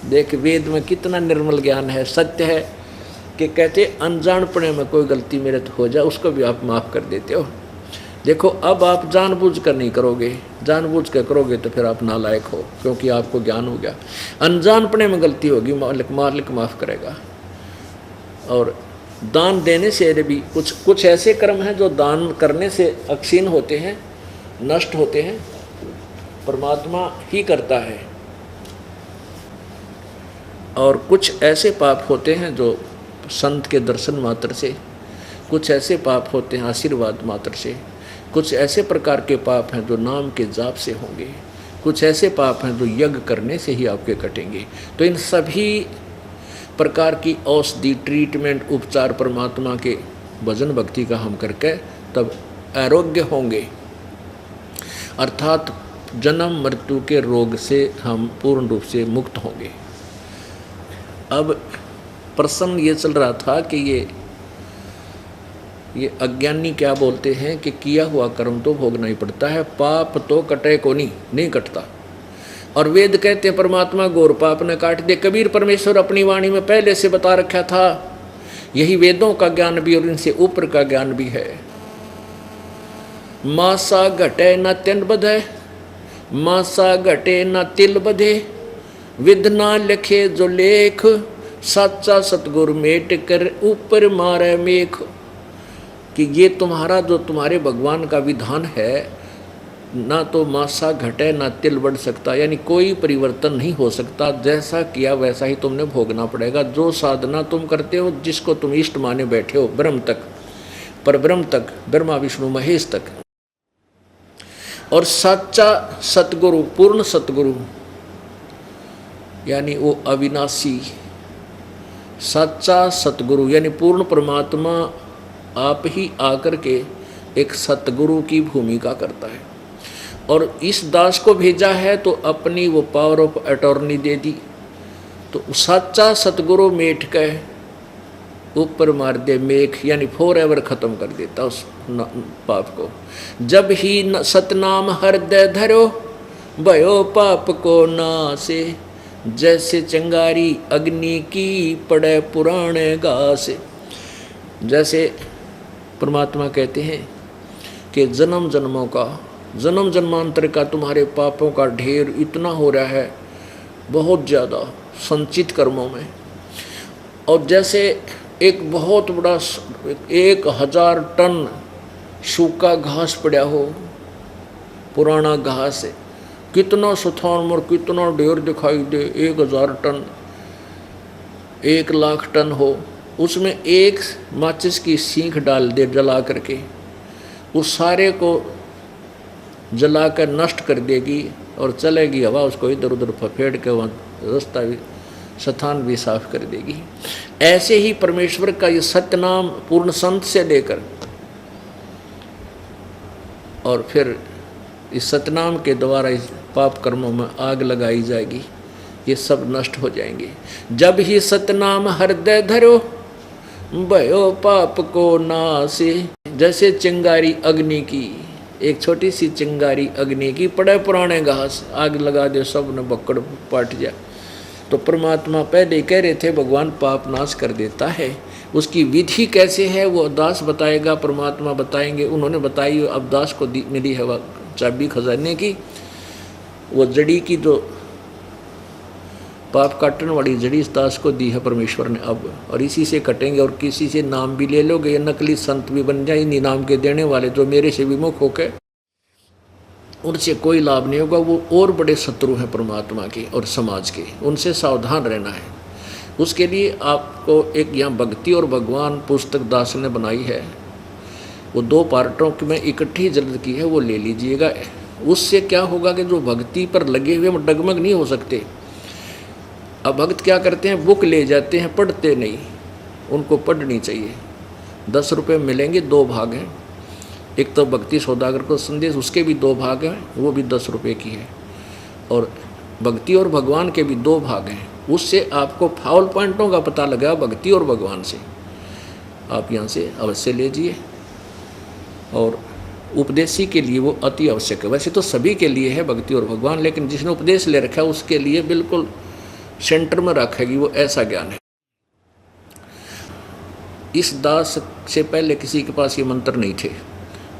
देख वेद में कितना निर्मल ज्ञान है। सत्य है कि कहते अनजानपने में कोई गलती मेरे तो हो जाए उसको भी आप माफ़ कर देते हो। देखो अब आप जानबूझ कर नहीं करोगे, जानबूझ कर करोगे तो फिर आप नालायक हो, क्योंकि आपको ज्ञान हो गया। अनजानपने में गलती होगी, मालिक माफ़ करेगा। और दान देने से भी कुछ ऐसे कर्म हैं जो दान करने से अक्षीण होते हैं, नष्ट होते हैं, परमात्मा ही करता है। और कुछ ऐसे पाप होते हैं जो संत के दर्शन मात्र से, कुछ ऐसे पाप होते हैं आशीर्वाद मात्र से, कुछ ऐसे प्रकार के पाप हैं जो नाम के जाप से होंगे, कुछ ऐसे पाप हैं जो यज्ञ करने से ही आपके कटेंगे। तो इन सभी प्रकार की औषधि, ट्रीटमेंट, उपचार परमात्मा के भजन भक्ति का हम करके तब आरोग्य होंगे, अर्थात जन्म मृत्यु के रोग से हम पूर्ण रूप से मुक्त होंगे। अब प्रश्न ये चल रहा था कि ये अज्ञानी क्या बोलते हैं कि किया हुआ कर्म तो भोगना ही पड़ता है, पाप तो कटे को नहीं कटता। और वेद कहते हैं परमात्मा गौर पाप ने काट दे। कबीर परमेश्वर अपनी वाणी में पहले से बता रखा था, यही वेदों का ज्ञान भी और इनसे ऊपर का ज्ञान भी है। मासा घटे न तिल बधे, मासा घटे न तिल बधे, विधना लिखे जो लेख, सच्चा सतगुरु मेट कर ऊपर मारे मेख। कि ये तुम्हारा जो तुम्हारे भगवान का विधान है, ना तो मासा घटे ना तिल बढ़ सकता, यानी कोई परिवर्तन नहीं हो सकता। जैसा किया वैसा ही तुमने भोगना पड़ेगा। जो साधना तुम करते हो, जिसको तुम इष्ट माने बैठे हो, ब्रह्म तक, पर ब्रह्म तक, ब्रह्मा विष्णु महेश तक, और सच्चा सतगुरु, पूर्ण सतगुरु, यानी वो अविनाशी सच्चा सतगुरु, यानी पूर्ण परमात्मा आप ही आकर के एक सतगुरु की भूमिका करता है। और इस दास को भेजा है तो अपनी वो पावर ऑफ अटॉर्नी दे दी। तो सच्चा सतगुरु मेट के ऊपर मार दे मेख, यानी फॉर एवर खत्म कर देता उस पाप को। जब ही सतनाम हृदय धरो, भयो पाप को नासे, जैसे चिंगारी अग्नि की पड़े पुराने घास। जैसे परमात्मा कहते हैं कि जन्म जन्मों का, जन्म जन्मांतर का तुम्हारे पापों का ढेर इतना हो रहा है, बहुत ज़्यादा संचित कर्मों में। और जैसे एक बहुत बड़ा 1000 टन सूखा घास पड़ा हो, पुराना घास है, कितना सुथान और कितना ढेर दिखाई दे, 1000 टन, 1 लाख टन हो, उसमें एक माचिस की सीख डाल दे जला करके, उस सारे को जला कर नष्ट कर देगी और चलेगी हवा, उसको इधर उधर फफेड़ के वहाँ रास्ता भी, स्थान भी साफ कर देगी। ऐसे ही परमेश्वर का ये सत्य नाम पूर्ण संत से लेकर और फिर इस सतनाम के द्वारा इस पाप कर्मों में आग लगाई जाएगी, ये सब नष्ट हो जाएंगे। जब ही सतनाम हृदय धरो, भयो पाप को नासे, जैसे चिंगारी अग्नि की, एक छोटी सी चिंगारी अग्नि की, पड़े पुराने घास, आग लगा दे सब ने बक्कड़ पाट जाए। तो परमात्मा पहले कह रहे थे भगवान पाप नाश कर देता है, उसकी विधि कैसे है वो दास बताएगा, परमात्मा बताएंगे। उन्होंने बताई, अब दास को मिली है चाबी खजाने की, वो जड़ी की जो पाप काटने वाली जड़ी इस दास को दी है परमेश्वर ने अब, और इसी से कटेंगे। और किसी से नाम भी ले लोगे, ये नकली संत भी बन जाए, इन्हीं नाम के देने वाले जो मेरे से विमुख होकर, उनसे कोई लाभ नहीं होगा। वो और बड़े शत्रु हैं परमात्मा के और समाज के, उनसे सावधान रहना है। उसके लिए आपको एक यहाँ भक्ति और भगवान पुस्तक दास ने बनाई है, वो 2 पार्टों में इकट्ठी जल्द की है, वो ले लीजिएगा। उससे क्या होगा कि जो भक्ति पर लगे हुए वो डगमग नहीं हो सकते। अब भक्त क्या करते हैं, बुक ले जाते हैं, पढ़ते नहीं, उनको पढ़नी चाहिए। 10 रुपये मिलेंगे, 2 भाग हैं। एक तो भक्ति सौदागर को संदेश, उसके भी 2 भाग हैं, वो भी 10 रुपये की है। और भक्ति और भगवान के भी 2 भाग हैं। उससे आपको फाउल पॉइंटों का पता लगा भक्ति और भगवान से, आप यहाँ से अवश्य लीजिए। और उपदेशी के लिए वो अति आवश्यक है। वैसे तो सभी के लिए है भक्ति और भगवान, लेकिन जिसने उपदेश ले रखा है उसके लिए बिल्कुल सेंटर में रखेगी, वो ऐसा ज्ञान है। इस दास से पहले किसी के पास ये मंत्र नहीं थे।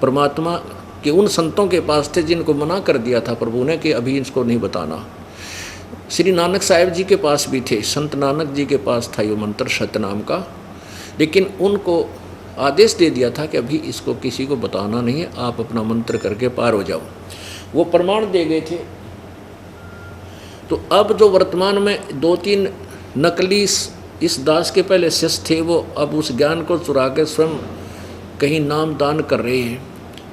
परमात्मा के उन संतों के पास थे जिनको मना कर दिया था प्रभु ने कि अभी इसको नहीं बताना। श्री नानक साहिब जी के पास भी थे, संत नानक जी के पास था ये मंत्र सतनाम का, लेकिन उनको आदेश दे दिया था कि अभी इसको किसी को बताना नहीं है, आप अपना मंत्र करके पार हो जाओ। वो प्रमाण दे गए थे। तो अब जो वर्तमान में 2-3 नकली इस दास के पहले शिष्य थे, वो अब उस ज्ञान को चुरा के स्वयं कहीं नाम दान कर रहे हैं,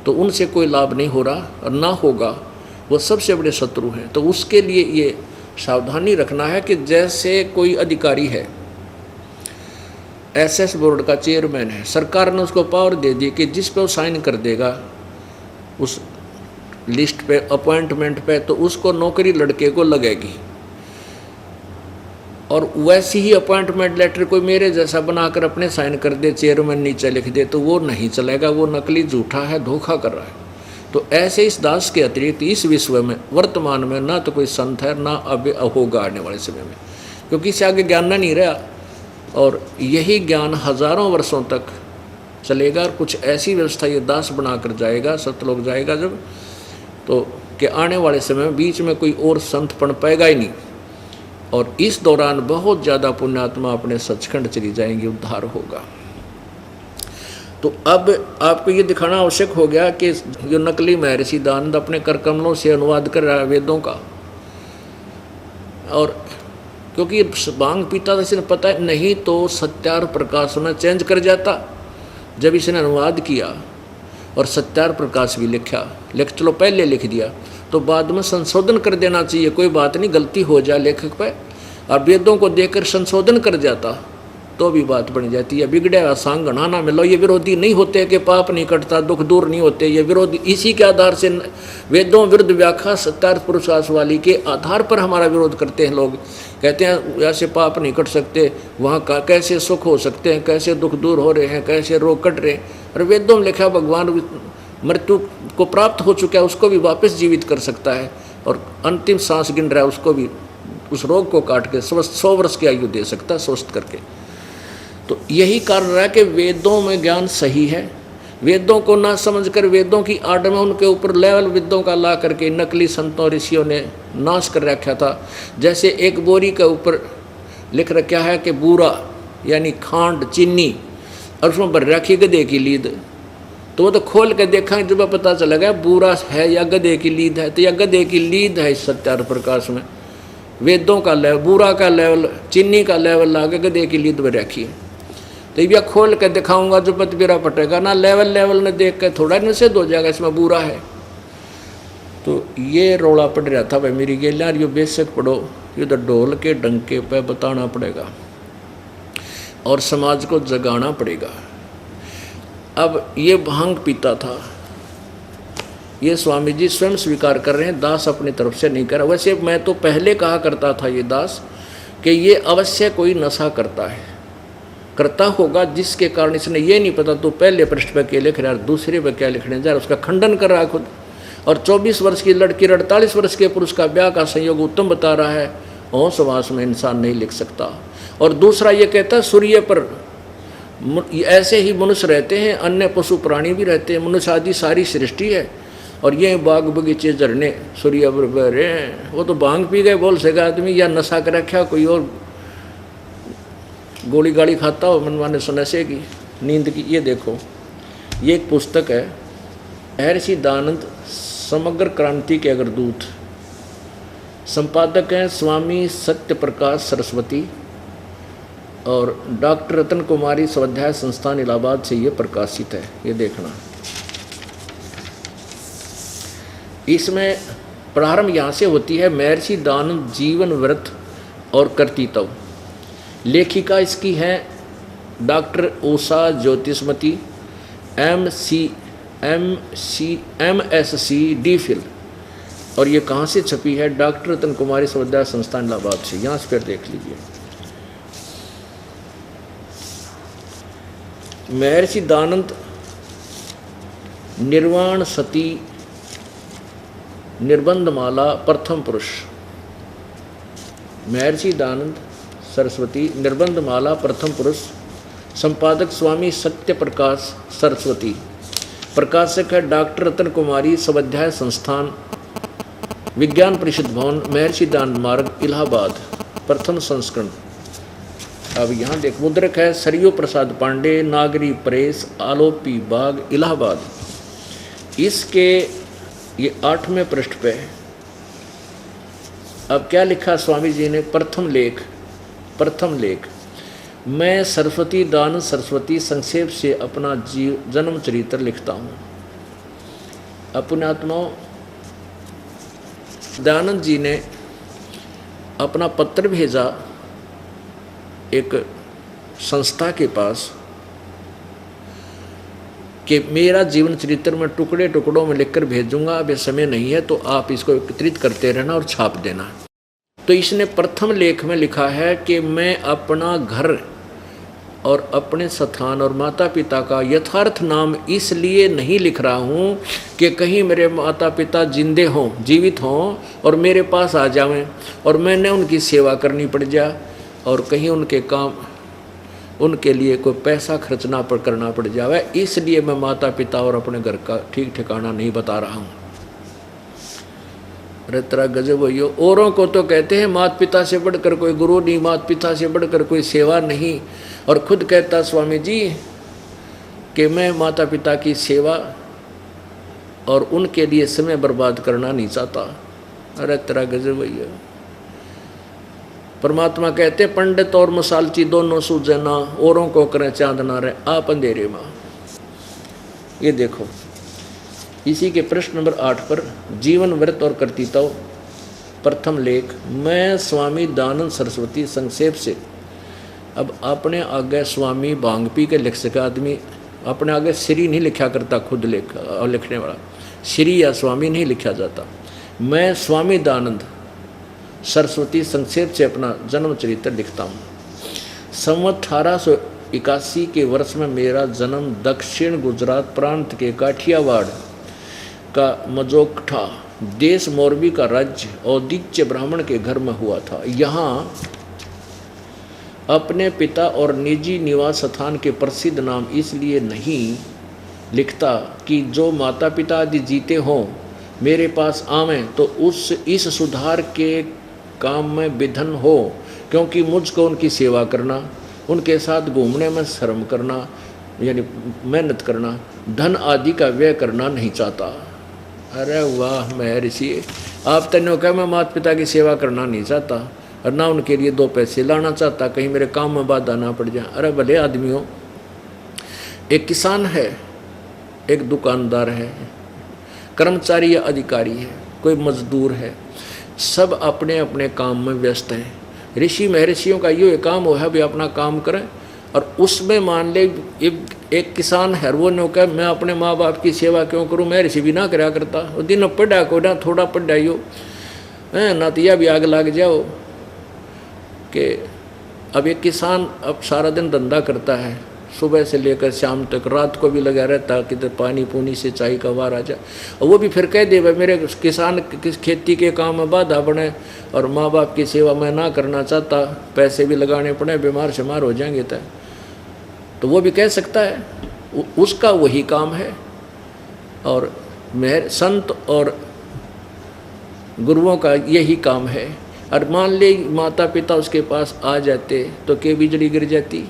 तो उनसे कोई लाभ नहीं हो रहा और ना होगा, वो सबसे बड़े शत्रु हैं। तो उसके लिए ये सावधानी रखना है कि जैसे कोई अधिकारी है, एसएस बोर्ड का चेयरमैन है, सरकार ने उसको पावर दे दी कि जिस पे वो साइन कर देगा उस लिस्ट पे, अपॉइंटमेंट पे, तो उसको नौकरी लड़के को लगेगी। और वैसी ही अपॉइंटमेंट लेटर कोई मेरे जैसा बनाकर अपने साइन कर दे, चेयरमैन नीचे लिख दे, तो वो नहीं चलेगा, वो नकली झूठा है, धोखा कर रहा है। तो ऐसे इस दास के अतिरिक्त इस विश्व में वर्तमान में ना तो कोई संत है, ना अब होगा आने वाले समय में, क्योंकि इससे आगे ज्ञान ना नहीं रहा। और यही ज्ञान हजारों वर्षों तक चलेगा। और कुछ ऐसी व्यवस्था ये दास बनाकर जाएगा, सतलोक जाएगा जब, तो कि आने वाले समय में बीच में कोई और संत पन पाएगा ही नहीं। और इस दौरान बहुत ज़्यादा पुण्यात्मा अपने सचखंड चली जाएंगी, उद्धार होगा। तो अब आपको ये दिखाना आवश्यक हो गया कि जो नकली महर्षि दानंद अपने कर कमलों से अनुवाद कर रहा है वेदों का, और क्योंकि भांग पीता था, इसने पता नहीं तो सत्यार्थ प्रकाश में चेंज कर जाता। जब इसने अनुवाद किया और सत्यार्थ प्रकाश भी लिखा, चलो पहले लिख दिया तो बाद में संशोधन कर देना चाहिए, कोई बात नहीं, गलती हो जाए लेखक पे, और वेदों को देखकर संशोधन कर जाता तो भी बात बन जाती है। बिगड़े सांग घनाना मिलो, ये विरोधी नहीं होते कि पाप नहीं कटता, दुख दूर नहीं होते, ये विरोधी इसी के आधार से वेदों विरुद्ध व्याख्या सत्यार्थ पुरुषार्थ वाली के आधार पर हमारा विरोध करते हैं। लोग कहते हैं ऐसे पाप नहीं कट सकते, वहाँ का कैसे सुख हो सकते हैं, कैसे दुख दूर हो रहे हैं, कैसे रोग कट रहे हैं। और वेदों में लिखा भगवान मृत्यु को प्राप्त हो चुका है उसको भी वापस जीवित कर सकता है, और अंतिम सांस गिन रहा है उसको भी उस रोग को काट के 100 वर्ष की आयु दे सकता है स्वस्थ करके। तो यही कारण रहा कि वेदों में ज्ञान सही है। वेदों को ना समझकर वेदों की आड़ में उनके ऊपर लेवल विद्यों का ला करके नकली संतों ऋषियों ने नाश कर रखा था। जैसे एक बोरी के ऊपर लिख रखा है कि बूरा यानी खांड चीनी, और उसमें भर रखी गधे की लीद, तो वो तो खोल के देखा जब पता चलेगा बूरा है या गधे की लीद है, तो या गधे की लीद है इस सत्यार्थ प्रकाश में। वेदों का लेवल, बूरा का लेवल, चीनी का लेवल ला के गधे की लीद में रखी है। तो ये खोल के दिखाऊंगा जो पतबीरा पटेगा ना, लेवल ने देख के थोड़ा निषेध हो जाएगा इसमें बूरा है। तो ये रोड़ा पड़ रहा था भाई मेरी गेलियाँ, ये बेशक पढ़ो, ये तो ढोल के डंके पे बताना पड़ेगा और समाज को जगाना पड़ेगा। अब ये भांग पीता था, ये स्वामी जी स्वयं स्वीकार कर रहे हैं, दास अपनी तरफ से नहीं कर रहा। वैसे मैं तो पहले कहा करता था ये दास कि ये अवश्य कोई नशा करता होगा, जिसके कारण इसने ये नहीं पता तो पहले पृष्ठ पर क्या लिख रहा है, दूसरे पर क्या लिखने जा रहा है, उसका खंडन कर रहा है खुद। और 24 वर्ष की लड़की 48 वर्ष के पुरुष का ब्याह का संयोग उत्तम बता रहा है, समास में इंसान नहीं लिख सकता। और दूसरा ये कहता है सूर्य पर ऐसे ही मनुष्य रहते हैं, अन्य पशु प्राणी भी रहते हैं, मनुष्य आदि सारी सृष्टि है। और ये बाग बगीचे झरने सूर्य पर हैं, वो तो भांग पी गए बोल सकेगा आदमी, या नशा कर रखा कोई और गोली गाड़ी खाता हो मनमाने नशे की नींद की। ये देखो, ये एक पुस्तक है महर्षि दानंद समग्र क्रांति के अग्रदूत, संपादक हैं स्वामी सत्य प्रकाश सरस्वती, और डॉक्टर रतन कुमारी स्वाध्याय संस्थान इलाहाबाद से ये प्रकाशित है। ये देखना, इसमें प्रारंभ यहाँ से होती है, महर्षि दानंद जीवन व्रत और कर्तृत्व। लेखिका इसकी है डॉक्टर उषा ज्योतिषमती, MSc DPhil, और ये कहाँ से छपी है, डॉक्टर रतन कुमारी स्वाध्याय संस्थान इलाहाबाद से। यहाँ से फिर देख लीजिए, महर्षि दानंद निर्वाण सती निर्बंधमाला प्रथम पुरुष, महर्षि दयानंद सरस्वती, निर्बंध माला प्रथम पुरुष, संपादक स्वामी सत्य प्रकाश सरस्वती, प्रकाशक है डॉक्टर रतन कुमारी, स्वाध्याय संस्थान, विज्ञान परिषद भवन, महर्षि दयानंद मार्ग, इलाहाबाद, प्रथम संस्करण। अब यहाँ देख, मुद्रक है सरयू प्रसाद पांडे, नागरी प्रेस, आलोपी बाग, इलाहाबाद। इसके ये 8वें पृष्ठ पे है। अब क्या लिखा स्वामी जी ने? प्रथम लेख, मैं सरस्वती दयानंद सरस्वती संक्षेप से अपना जन्म चरित्र लिखता हूँ। अपने आत्माओं, दयानंद जी ने अपना पत्र भेजा एक संस्था के पास कि मेरा जीवन चरित्र में टुकड़े टुकड़ों में लिखकर भेजूंगा, अब ये समय नहीं है तो आप इसको एकत्रित करते रहना और छाप देना। तो इसने प्रथम लेख में लिखा है कि मैं अपना घर और अपने स्थान और माता पिता का यथार्थ नाम इसलिए नहीं लिख रहा हूँ कि कहीं मेरे माता पिता जिंदे हों, जीवित हों और मेरे पास आ जावें और मैंने उनकी सेवा करनी पड़ जाए और कहीं उनके काम, उनके लिए कोई पैसा खर्चना करना पड़ जावे, इसलिए मैं माता पिता और अपने घर का ठीक ठिकाना नहीं बता रहा हूँ। अरे तेरा गजब भैया, औरों को तो कहते हैं माता पिता से बढ़कर कोई गुरु नहीं, माता पिता से बढ़कर कोई सेवा नहीं, और खुद कहता स्वामी जी कि मैं माता पिता की सेवा और उनके लिए समय बर्बाद करना नहीं चाहता। अरे तेरा गजब भैया। परमात्मा कहते पंडित और मसालची दोनों सूझे ना, औरों को करें चांदना रहे आप अंधेरे में। ये देखो इसी के प्रश्न नंबर 8 पर जीवन व्रत और कर्तृत्व, प्रथम लेख, मैं स्वामी दयानंद सरस्वती संक्षेप से। अब अपने आगे स्वामी भांग पी के लिख सका आदमी, अपने आगे श्री नहीं लिखा करता, खुद लिखने वाला श्री या स्वामी नहीं लिखा जाता। मैं स्वामी दयानंद सरस्वती संक्षेप से अपना जन्म चरित्र लिखता हूँ। संवत 1881 के वर्ष में मेरा जन्म दक्षिण गुजरात प्रांत के काठियावाड़ का मजोकठा देश मोरबी का राज्य औदिच्य ब्राह्मण के घर में हुआ था। यहाँ अपने पिता और निजी निवास स्थान के प्रसिद्ध नाम इसलिए नहीं लिखता कि जो माता पिता आदि जीते हों मेरे पास आवें तो इस सुधार के काम में विधन हो, क्योंकि मुझको उनकी सेवा करना, उनके साथ घूमने में श्रम करना यानी मेहनत करना, धन आदि का व्यय करना नहीं चाहता। अरे वाह महर्षि, आप तन्यों कह मैं माता पिता की सेवा करना नहीं चाहता और ना उनके लिए 2 पैसे लाना चाहता, कहीं मेरे काम में बाधा ना पड़ जाए। अरे भले आदमियों, एक किसान है, एक दुकानदार है, कर्मचारी या अधिकारी है, कोई मजदूर है, सब अपने अपने काम में व्यस्त हैं। ऋषि महर्षियों का ये काम हो है भी अपना काम करें, और उसमें मान ले एक किसान है, वो ने कहा मैं अपने माँ बाप की सेवा क्यों करूं, मैं ऋषि भी ना करा करता, वो दिन पढ़ा को ना थोड़ा पढ़ाइयो ना तो यह भी आग लग जाओ कि अब एक किसान अब सारा दिन धंधा करता है, सुबह से लेकर शाम तक, रात को भी लगा रहता कि तो पानी पूनी से चाय का वार आ जाए, और वो भी फिर कह दे भाई मेरे किसान किस खेती के काम में बाधा बने और माँ बाप की सेवा मैं ना करना चाहता, पैसे भी लगाने पड़े, बीमार शमार हो जाएंगे तो वो भी कह सकता है, उसका वही काम है। और संत और गुरुओं का यही काम है। और मान ले माता पिता उसके पास आ जाते तो के बिजली गिर जाती,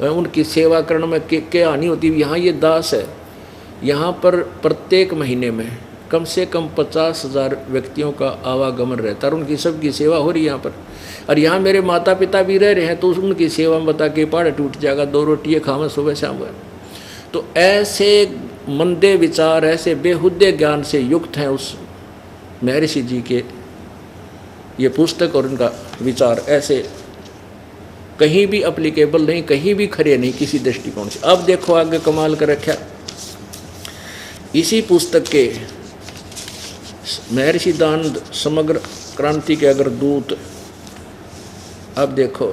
उनकी सेवा करने में क्या हानि होती। यहाँ ये दास है, यहाँ पर प्रत्येक महीने में कम से कम 50,000 व्यक्तियों का आवागमन रहता है और उनकी सबकी सेवा हो रही है यहाँ पर। और यहाँ मेरे माता पिता भी रह रहे हैं तो उनकी सेवा में बता के पहाड़ टूट जाएगा, 2 रोटियाँ खावें सुबह शाम। तो ऐसे मंदे विचार, ऐसे बेहुदे ज्ञान से युक्त हैं उस महर्षि जी के ये पुस्तक, और उनका विचार ऐसे कहीं भी अप्लीकेबल नहीं, कहीं भी खरे नहीं किसी दृष्टिकोण से। अब देखो आगे कमाल कर रखा, इसी पुस्तक के महर्षि दयानंद समग्र क्रांति के अगर दूत, अब देखो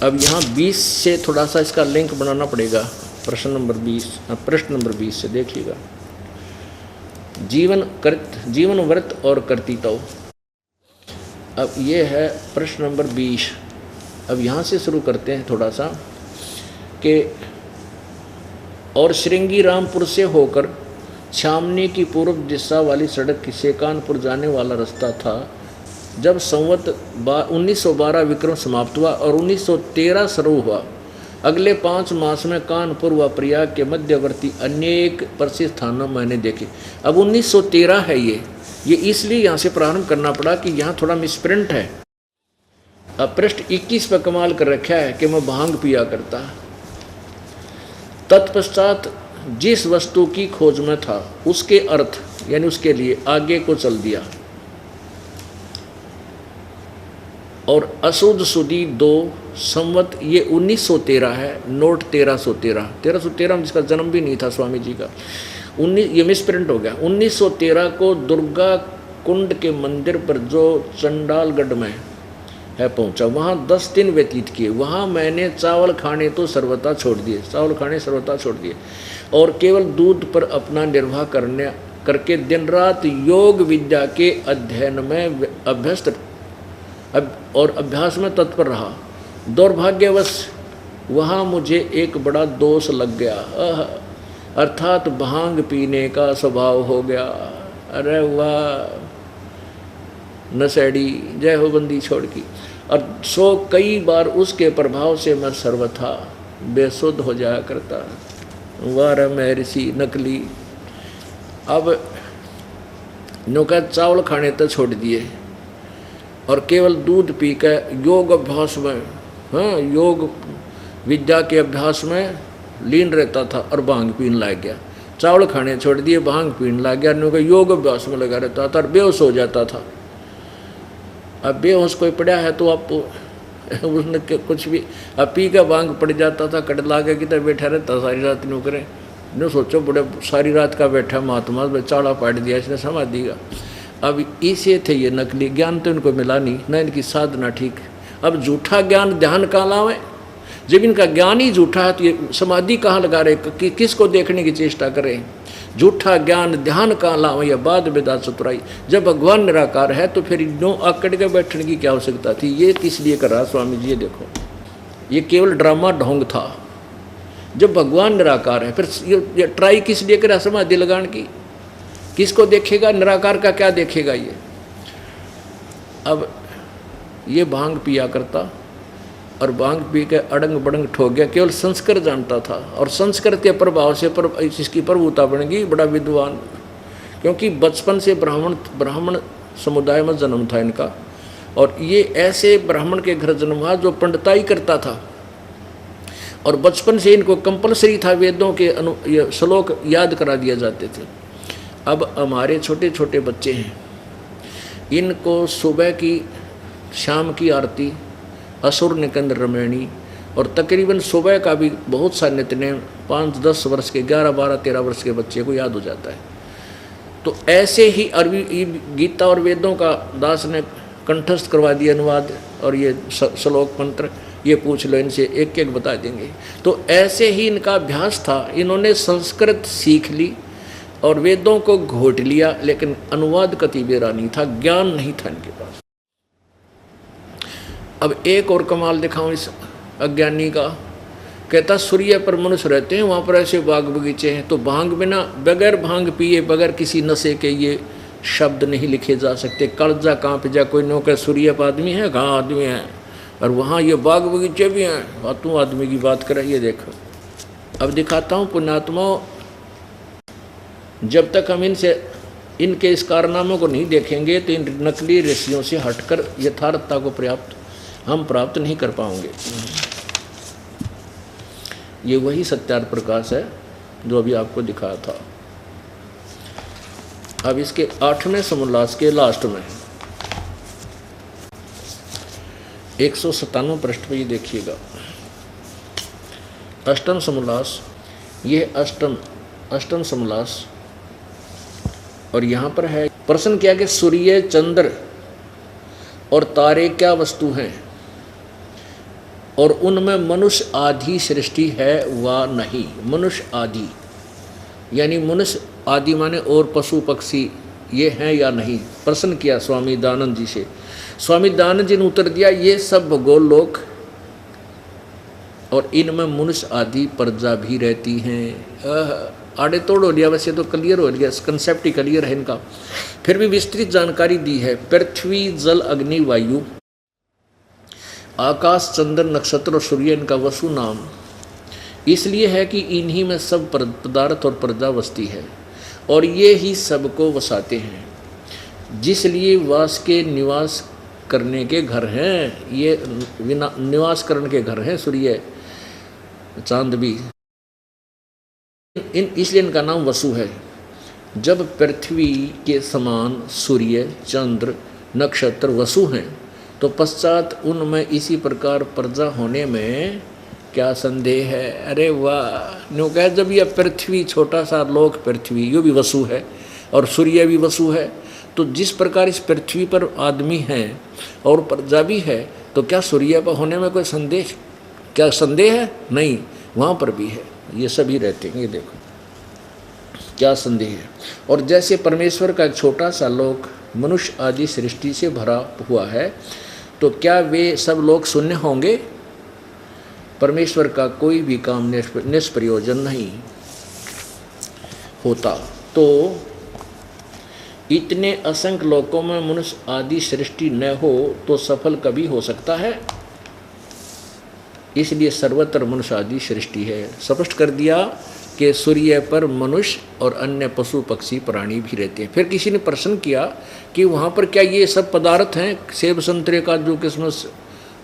अब यहाँ 20 से थोड़ा सा इसका लिंक बनाना पड़ेगा। प्रश्न नंबर 20 से देखिएगा, जीवन व्रत और कर्तृत्व। अब ये है प्रश्न नंबर 20। अब यहाँ से शुरू करते हैं थोड़ा सा कि और श्रृंगी रामपुर से होकर छामनी की पूर्व दिशा वाली सड़क से कानपुर जाने वाला रास्ता था। जब संवत 1912 विक्रम समाप्त हुआ और 1913 शुरू हुआ, अगले 5 मास में कानपुर व प्रयाग के मध्यवर्ती अनेक प्रसिद्ध स्थानों मैंने देखे। अब 1913 है ये इसलिए यहाँ से प्रारंभ करना पड़ा कि यहाँ थोड़ा मिसप्रिंट है। अब पृष्ठ 21 पर कमाल कर रखा है कि मैं भांग पिया करता। तत्पश्चात जिस वस्तु की खोज में था उसके अर्थ यानी उसके लिए आगे को चल दिया और असुद सुदी 2 संवत ये 1913 है, नोट 1313 में जिसका जन्म भी नहीं था स्वामी जी का, ये मिसप्रिंट हो गया। 1913 को दुर्गा कुंड के मंदिर पर जो चंडालगढ़ में है पहुंचा, वहाँ 10 दिन व्यतीत किए। वहाँ मैंने चावल खाने तो सर्वथा छोड़ दिए और केवल दूध पर अपना निर्वाह करके दिन रात योग विद्या के अध्ययन में अभ्यास में तत्पर रहा। दुर्भाग्यवश वहाँ मुझे एक बड़ा दोष लग गया, अर्थात भांग पीने का स्वभाव हो गया। अरे वाह नशेड़ी, जय हो बंदी छोड़ की। और कई बार उसके प्रभाव से मैं सर्वथा बेसुध हो जाया करता। वार मैं ऋषि नकली। अब नौका चावल खाने तो छोड़ दिए और केवल दूध पी कर योग अभ्यास में, हाँ, योग विद्या के अभ्यास में लीन रहता था और भांग पीने लग गया। चावल खाने छोड़ दिए, भांग पीने लग गया, नौका योग अभ्यास में लगा रहता था और बेहोश हो जाता था। अब बेहोश कोई पड़ा है तो आप उसने कुछ भी अब पी का भांग पड़ जाता था, कट ला के किधर बैठा रहता सारी रात नो करे न सोचो बड़े सारी रात का बैठा महात्मा चाड़ा पाट दिया इसने समाधि का। अब इसे थे ये नकली ज्ञान तो इनको मिला नहीं, न इनकी साधना ठीक। अब झूठा ज्ञान ध्यान कहाँ लावे, जब इनका ज्ञान ही झूठा है तो ये समाधि कहाँ लगा रहे, किसको देखने की चेष्टा करें। झूठा ज्ञान ध्यान कहाँ लावे या बाद बेदा चतुराई। जब भगवान निराकार है तो फिर नो आकड़ के बैठने की क्या आवश्यकता थी। ये किस लिए कर रहा स्वामी जी, ये देखो ये केवल ड्रामा ढोंग था। जब भगवान निराकार है फिर ये ट्राई किस लिए करा समाधि लगाने की, किसको देखेगा, निराकार का क्या देखेगा ये। अब ये भांग पिया करता और भांग पी के अड़ंग बड़ंग ठोक गया, केवल संस्कृत जानता था और संस्कृत के प्रभाव से इसकी प्रभुता बन गई, बड़ा विद्वान। क्योंकि बचपन से ब्राह्मण समुदाय में जन्म था इनका और ये ऐसे ब्राह्मण के घर जन्म हुआ जो पंडिताई करता था और बचपन से इनको कंपलसरी था वेदों के श्लोक याद करा दिए जाते थे। अब हमारे छोटे छोटे बच्चे हैं, इनको सुबह की शाम की आरती, असुर निकंद रमैणी और तकरीबन सुबह का भी बहुत सा नित्यनेम 5-10 वर्ष के 11-12-13 वर्ष के बच्चे को याद हो जाता है। तो ऐसे ही अरबी गीता और वेदों का दास ने कंठस्थ करवा दिया अनुवाद और ये श्लोक मंत्र, ये पूछ लो इनसे, एक एक बता देंगे। तो ऐसे ही इनका अभ्यास था, इन्होंने संस्कृत सीख ली और वेदों को घोट लिया, लेकिन अनुवाद कति बेरा नहीं था, ज्ञान नहीं था इनके पास। अब एक और कमाल दिखाऊं इस अज्ञानी का, कहता सूर्य पर मनुष्य रहते हैं, वहाँ पर ऐसे बाग बगीचे हैं, तो भांग बिना बगैर भांग पिए बगैर किसी नशे के ये शब्द नहीं लिखे जा सकते। कलजा कांप जा, कोई नो कह सूर्य पर आदमी है, कहाँ आदमी है, और वहाँ ये बाग बगीचे भी हैं, बातों आदमी की बात करें। ये देखो अब दिखाता हूँ पुण्यात्माओं, जब तक हम इनके इस कारनामों को नहीं देखेंगे तो इन नकली ऋषियों से हटकर यथार्थता को हम प्राप्त नहीं कर पाएंगे। ये वही सत्यार्थ प्रकाश है जो अभी आपको दिखाया था। अब इसके 8वें समोल्लास के लास्ट में 197 पृष्ठ पे ये देखिएगा, अष्टम समोल्लास, ये अष्टम समोल्लास। और यहाँ पर है प्रश्न क्या कि सूर्य, चंद्र और तारे क्या वस्तु हैं और उनमें मनुष्य आदि सृष्टि है व नहीं। मनुष्य आदि यानी मनुष्य आदि माने और पशु पक्षी ये हैं या नहीं, प्रश्न किया स्वामी दयानंद जी से। स्वामी दयानंद जी ने उत्तर दिया, ये सब भगोल लोक और इनमें मनुष्य आदि प्रजा भी रहती हैं। आड़े तोड़ हो लिया, वैसे तो क्लियर हो गया, कंसेप्ट ही क्लियर है इनका। फिर भी विस्तृत जानकारी दी है। पृथ्वी जल अग्नि वायु आकाश चंद्र नक्षत्र और सूर्य इनका वसु नाम इसलिए है कि इन्हीं में सब पदार्थ और प्रजा बसती है और ये ही सबको वसाते हैं, जिसलिए वास के निवास करने के घर हैं। ये निवास करने के घर हैं सूर्य चांद भी, इसलिए इनका नाम वसु है। जब पृथ्वी के समान सूर्य चंद्र नक्षत्र वसु हैं तो पश्चात उनमें इसी प्रकार प्रजा होने में क्या संदेह है। अरे वाह, नो कह जब यह पृथ्वी छोटा सा लोक पृथ्वी यो भी वसु है और सूर्य भी वसु है, तो जिस प्रकार इस पृथ्वी पर आदमी हैं और प्रजा भी है, तो क्या सूर्य पर होने में कोई संदेह, क्या संदेह है? नहीं, वहाँ पर भी है, ये सभी रहते हैं। ये देखो क्या संदेह है। और जैसे परमेश्वर का एक छोटा सा लोक मनुष्य आदि सृष्टि से भरा हुआ है, तो क्या वे सब लोग शून्य होंगे? परमेश्वर का कोई भी काम निष्प्रयोजन नहीं होता। तो इतने असंख्य लोकों में मनुष्य आदि सृष्टि न हो तो सफल कभी हो सकता है? इसलिए सर्वत्र मनुष्य आदि सृष्टि है। स्पष्ट कर दिया कि सूर्य पर मनुष्य और अन्य पशु पक्षी प्राणी भी रहते हैं। फिर किसी ने प्रश्न किया कि वहाँ पर क्या ये सब पदार्थ हैं, सेब संतरे काजू किशमिश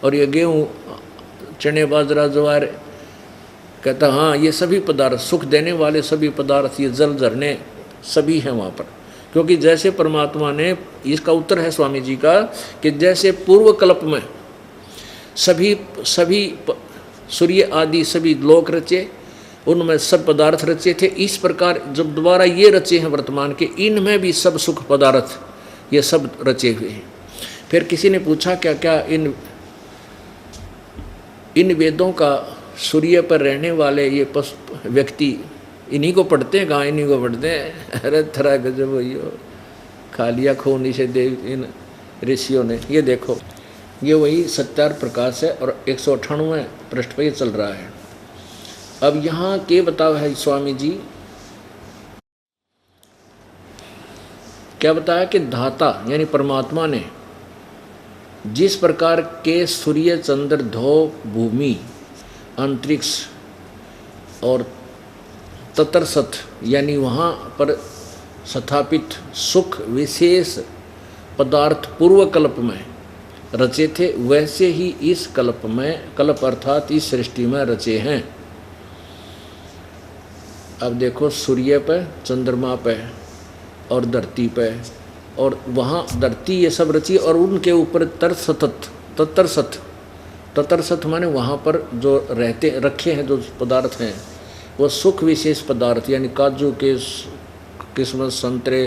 और ये गेहूँ चने बाजरा ज्वार? कहता हाँ, ये सभी पदार्थ, सुख देने वाले सभी पदार्थ, ये जल झरने सभी हैं वहाँ पर। क्योंकि जैसे परमात्मा ने, इसका उत्तर है स्वामी जी का, कि जैसे पूर्व कल्प में सभी सूर्य आदि सभी लोक रचे, उनमें सब पदार्थ रचे थे, इस प्रकार जब दोबारा ये रचे हैं वर्तमान के, इनमें भी सब सुख पदार्थ ये सब रचे हुए हैं। फिर किसी ने पूछा क्या क्या इन वेदों का सूर्य पर रहने वाले ये व्यक्ति इन्हीं को पढ़ते हैं? कहाँ इन्हीं को पढ़ते हैं? अरे थरा गजब हो, खा लिया खून इसे देव इन ऋषियों ने। ये देखो, ये वही सत्यार प्रकाश है और 198वें पृष्ठ पर ये चल रहा है। अब यहाँ के बताओ है स्वामी जी, क्या बताया कि धाता यानी परमात्मा ने जिस प्रकार के सूर्य चंद्र धो भूमि अंतरिक्ष और ततरसत यानी वहाँ पर स्थापित सुख विशेष पदार्थ पूर्व कल्प में रचे थे, वैसे ही इस कल्प में, कल्प अर्थात इस सृष्टि में रचे हैं। अब देखो, सूर्य पे, चंद्रमा पे और धरती पे, और वहाँ धरती ये सब रची और उनके ऊपर ततरसत माने वहाँ पर जो रहते रखे हैं जो पदार्थ हैं वो सुख विशेष पदार्थ, यानी काजू के किस्मस संतरे,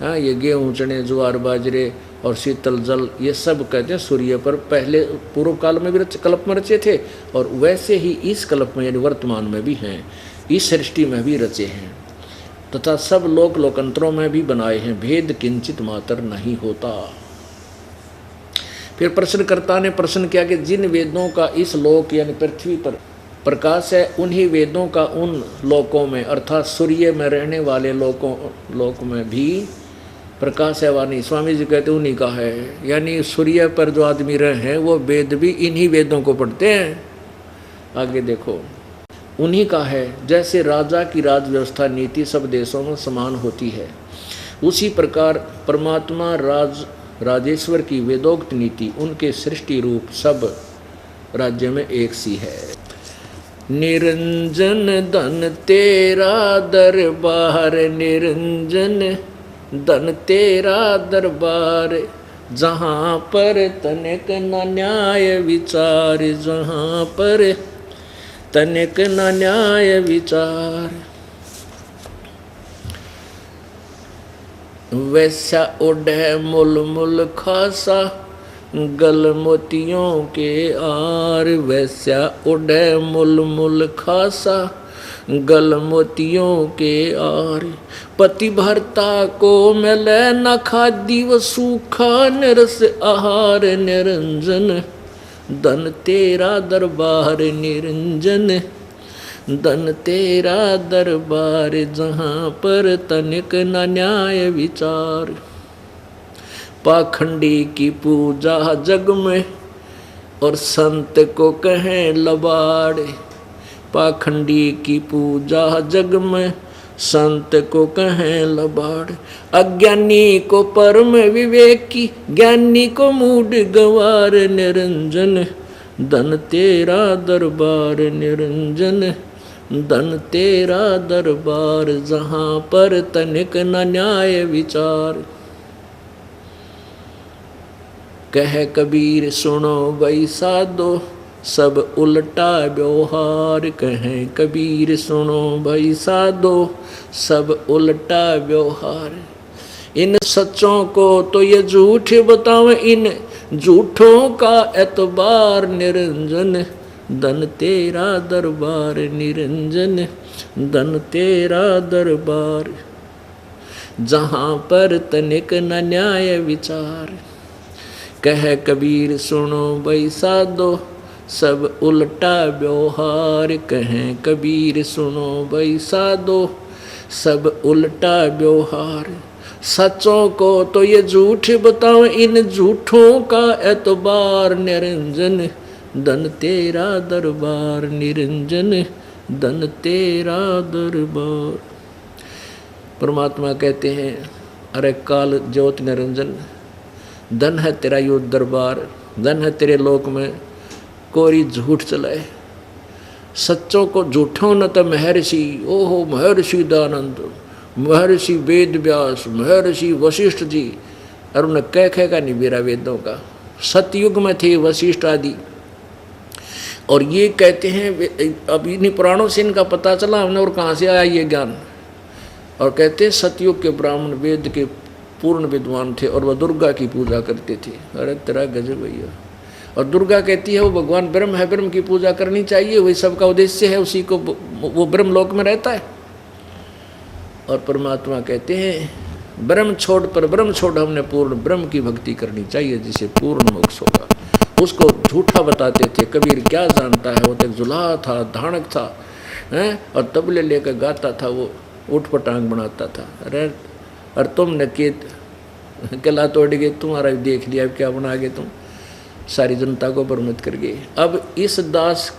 ये गेहूँ चने ज्वार बाजरे और शीतल जल, ये सब कहते हैं सूर्य पर पहले पूर्व काल में भी कल्प में रचे थे और वैसे ही इस कल्प में यानी वर्तमान में भी हैं, इस सृष्टि में भी रचे हैं तथा सब लोक लोकांतरों में भी बनाए हैं, भेद किंचित मात्र नहीं होता। फिर प्रश्नकर्ता ने प्रश्न किया कि जिन वेदों का इस लोक यानी पृथ्वी पर प्रकाश है, उन्हीं वेदों का उन लोकों में अर्थात सूर्य में रहने वाले लोक में भी प्रकाश है वानी? स्वामी जी कहते उन्हीं का है, यानी सूर्य पर जो आदमी रहे हैं वो वेद भी इन्हीं वेदों को पढ़ते हैं। आगे देखो, उन्हीं का है। जैसे राजा की राज व्यवस्था नीति सब देशों में समान होती है, उसी प्रकार परमात्मा राजेश्वर की वेदोक्त नीति उनके सृष्टि रूप सब राज्य में एक सी है। निरंजन धन तेरा दरबार, निरंजन धन तेरा दरबार, जहाँ पर तनिक न न्याय विचार, जहाँ पर तनिक न न्याय विचार। वैसा ओढ़े मुल मुल खासा, गल मोतियों के आर, वैसा ओढ़े मुल मुल खासा, गल मोतियों के आर। पति भरता को मिले न खादी व सूखा निरस आहार निरंजन। धन तेरा दरबार निरंजन, धन तेरा दरबार जहाँ पर तनिक न न्याय विचार। पाखंडी की पूजा जग में और संत को कहें लबाड़े। पाखंडी की पूजा जग में संत को कहें लबाड़। अज्ञानी को परम विवेकी, ज्ञानी को मूड गवार निरंजन। धन तेरा दरबार निरंजन, धन तेरा दरबार जहाँ पर तनिक न न्याय विचार। कह कबीर सुनो भाई साधो सब उल्टा व्यवहार। कहें कबीर सुनो भाई साधो सब उल्टा व्यवहार। इन सच्चों को तो ये झूठ बताओ, इन झूठों का एतबार निरंजन। धन तेरा दरबार निरंजन, धन तेरा दरबार जहाँ पर तनिक न न्याय विचार। कह कबीर सुनो भाई साधो सब उल्टा व्यवहार। कहें कबीर सुनो भाई साधो सब उल्टा व्यवहार। सच्चों को तो ये झूठ बताओ, इन झूठों का एतबार निरंजन। धन तेरा दरबार निरंजन, धन तेरा दरबार। परमात्मा कहते हैं अरे काल ज्योत निरंजन, धन है तेरा यो दरबार, धन है तेरे लोक में कोरी झूठ चलाए। सच्चों को झूठों न तो महर्षि, ओहो महर्षि दयानंद, महर्षि वेद व्यास, महर्षि वशिष्ठ जी, और उन्हें कह का नहीं बेरा वेदों का। सतयुग में थे वशिष्ठ आदि, और ये कहते हैं अब इन्हीं पुराणों से इनका पता चला हमने, और कहाँ से आया ये ज्ञान। और कहते हैं सतयुग के ब्राह्मण वेद के पूर्ण विद्वान थे और वह दुर्गा की पूजा करते थे। अरे तेरा गजब भैया। और दुर्गा कहती है वो भगवान ब्रह्म है, ब्रह्म की पूजा करनी चाहिए, वही सबका उद्देश्य है, उसी को वो ब्रह्म लोक में रहता है। और परमात्मा कहते हैं ब्रह्म छोड़ पर ब्रह्म छोड़, हमने पूर्ण ब्रह्म की भक्ति करनी चाहिए जिसे पूर्ण मोक्ष होगा। उसको झूठा बताते थे। कबीर क्या जानता है, वो तो जुलाहा था, धानक था, हैं, और तबले लेकर गाता था, वो उठ पटांग बनाता था। अरे और तुमने किला तोड़ गए, तुम्हारा भी देख लिया, अब क्या बना गए तुम, सारी जनता को भ्रमित कर गए। अब इस दास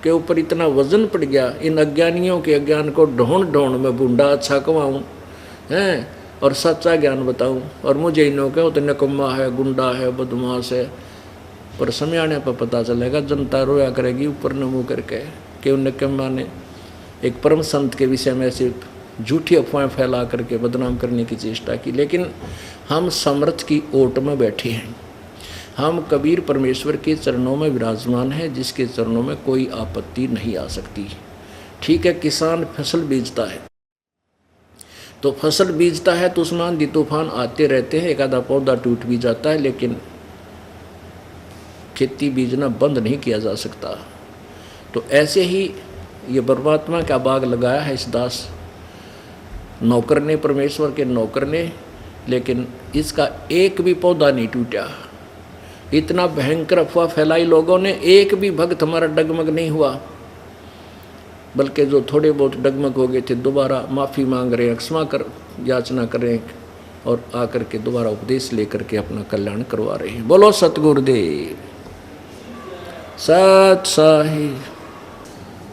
के ऊपर इतना वजन पड़ गया, इन अज्ञानियों के अज्ञान को ढूंढ ढूंढ में बूढ़ा अच्छा कमाऊँ हैं और सच्चा ज्ञान बताऊँ, और मुझे इन्हों के तो नकम्मा है, गुंडा है, बदमाश है। पर समय आने पर पता चलेगा, जनता रोया करेगी ऊपर न मुँह करके कि उन नकम्मा ने एक परम संत के विषय में ऐसे झूठी अफवाहें फैला करके बदनाम करने की चेष्टा की। लेकिन हम समर्थ की ओट में बैठे हैं, हम कबीर परमेश्वर के चरणों में विराजमान हैं, जिसके चरणों में कोई आपत्ति नहीं आ सकती। ठीक है, किसान फसल बीजता है तो फसल बीजता है तो उसमें आंधी तूफान आते रहते हैं, एक आधा पौधा टूट भी जाता है, लेकिन खेती बीजना बंद नहीं किया जा सकता। तो ऐसे ही ये परमात्मा का बाग लगाया है इस दास नौकर ने, परमेश्वर के नौकर ने, लेकिन इसका एक भी पौधा नहीं टूटा। इतना भयंकर अफवाह फैलाई लोगों ने, एक भी भक्त हमारा डगमग नहीं हुआ, बल्कि जो थोड़े बहुत डगमग हो गए थे दोबारा माफ़ी मांग रहे हैं, क्षमा कर याचना कर रहे हैं, और आकर के दोबारा उपदेश लेकर के अपना कल्याण करवा रहे हैं। बोलो सतगुरुदेव सत साहिब।